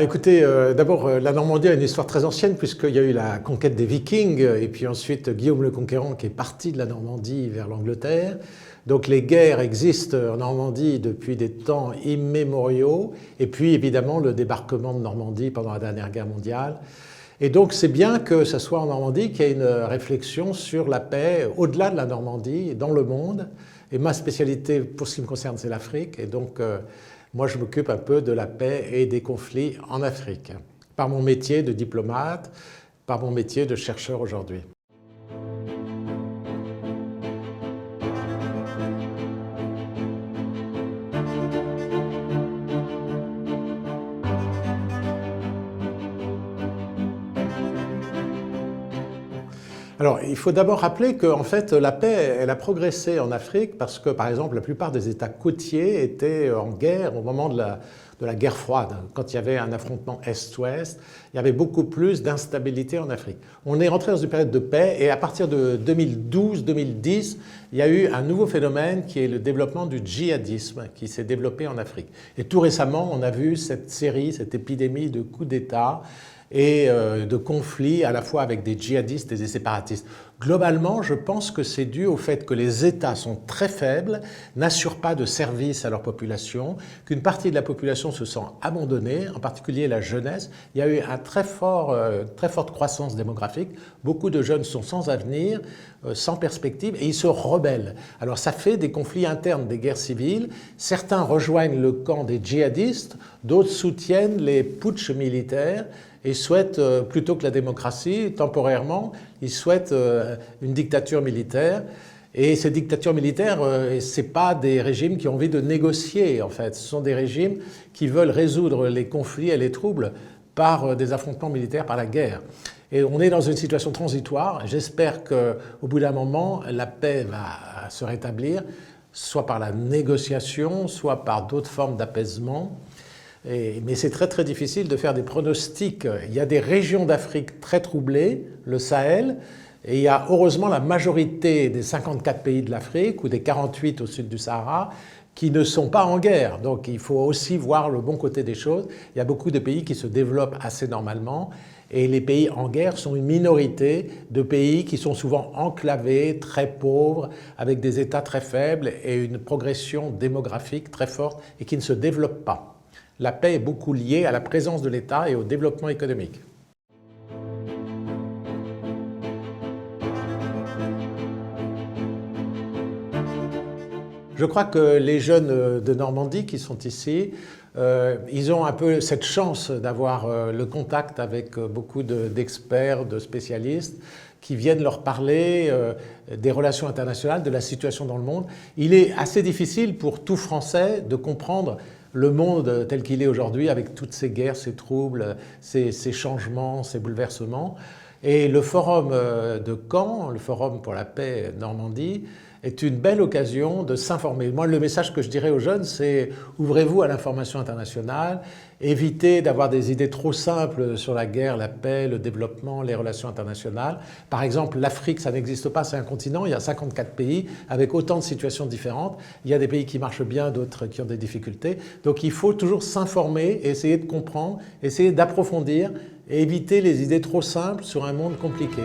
Écoutez, d'abord, la Normandie a une histoire très ancienne puisqu'il y a eu la conquête des Vikings et puis ensuite Guillaume le Conquérant qui est parti de la Normandie vers l'Angleterre. Donc les guerres existent en Normandie depuis des temps immémoriaux et puis évidemment le débarquement de Normandie pendant la dernière guerre mondiale. Et donc c'est bien que ce soit en Normandie qu'il y ait une réflexion sur la paix au-delà de la Normandie, dans le monde. Et ma spécialité pour ce qui me concerne c'est l'Afrique et donc moi, je m'occupe un peu de la paix et des conflits en Afrique, par mon métier de diplomate, par mon métier de chercheur aujourd'hui. Alors, il faut d'abord rappeler que en fait, la paix, elle a progressé en Afrique parce que, par exemple, la plupart des États côtiers étaient en guerre au moment de la guerre froide. Quand il y avait un affrontement Est-Ouest, il y avait beaucoup plus d'instabilité en Afrique. On est rentré dans une période de paix et à partir de 2012-2010, il y a eu un nouveau phénomène qui est le développement du djihadisme qui s'est développé en Afrique. Et tout récemment, on a vu cette épidémie de coups d'État et de conflits à la fois avec des djihadistes et des séparatistes. Globalement, je pense que c'est dû au fait que les États sont très faibles, n'assurent pas de services à leur population, qu'une partie de la population se sent abandonnée, en particulier la jeunesse. Il y a eu une très forte croissance démographique. Beaucoup de jeunes sont sans avenir, sans perspective, et ils se rebellent. Alors ça fait des conflits internes, des guerres civiles. Certains rejoignent le camp des djihadistes, d'autres soutiennent les putschs militaires, et souhaitent, plutôt que la démocratie, temporairement, ils souhaitent une dictature militaire. Et ces dictatures militaires, ce n'est pas des régimes qui ont envie de négocier, en fait. Ce sont des régimes qui veulent résoudre les conflits et les troubles par des affrontements militaires, par la guerre. Et on est dans une situation transitoire. J'espère qu'au bout d'un moment, la paix va se rétablir, soit par la négociation, soit par d'autres formes d'apaisement. Mais c'est très difficile de faire des pronostics. Il y a des régions d'Afrique très troublées, le Sahel, et il y a heureusement la majorité des 54 pays de l'Afrique ou des 48 au sud du Sahara qui ne sont pas en guerre. Donc il faut aussi voir le bon côté des choses. Il y a beaucoup de pays qui se développent assez normalement et les pays en guerre sont une minorité de pays qui sont souvent enclavés, très pauvres, avec des États très faibles et une progression démographique très forte et qui ne se développent pas. La paix est beaucoup liée à la présence de l'État et au développement économique. Je crois que les jeunes de Normandie qui sont ici, ils ont un peu cette chance d'avoir le contact avec beaucoup d'experts, de spécialistes qui viennent leur parler des relations internationales, de la situation dans le monde. Il est assez difficile pour tout Français de comprendre le monde tel qu'il est aujourd'hui avec toutes ces guerres, ces troubles, ces changements, ces bouleversements. Et le forum de Caen, le forum pour la paix Normandie, est une belle occasion de s'informer. Moi, le message que je dirais aux jeunes, c'est ouvrez-vous à l'information internationale, évitez d'avoir des idées trop simples sur la guerre, la paix, le développement, les relations internationales. Par exemple, l'Afrique, ça n'existe pas, c'est un continent, il y a 54 pays avec autant de situations différentes. Il y a des pays qui marchent bien, d'autres qui ont des difficultés. Donc il faut toujours s'informer, essayer de comprendre, essayer d'approfondir et éviter les idées trop simples sur un monde compliqué.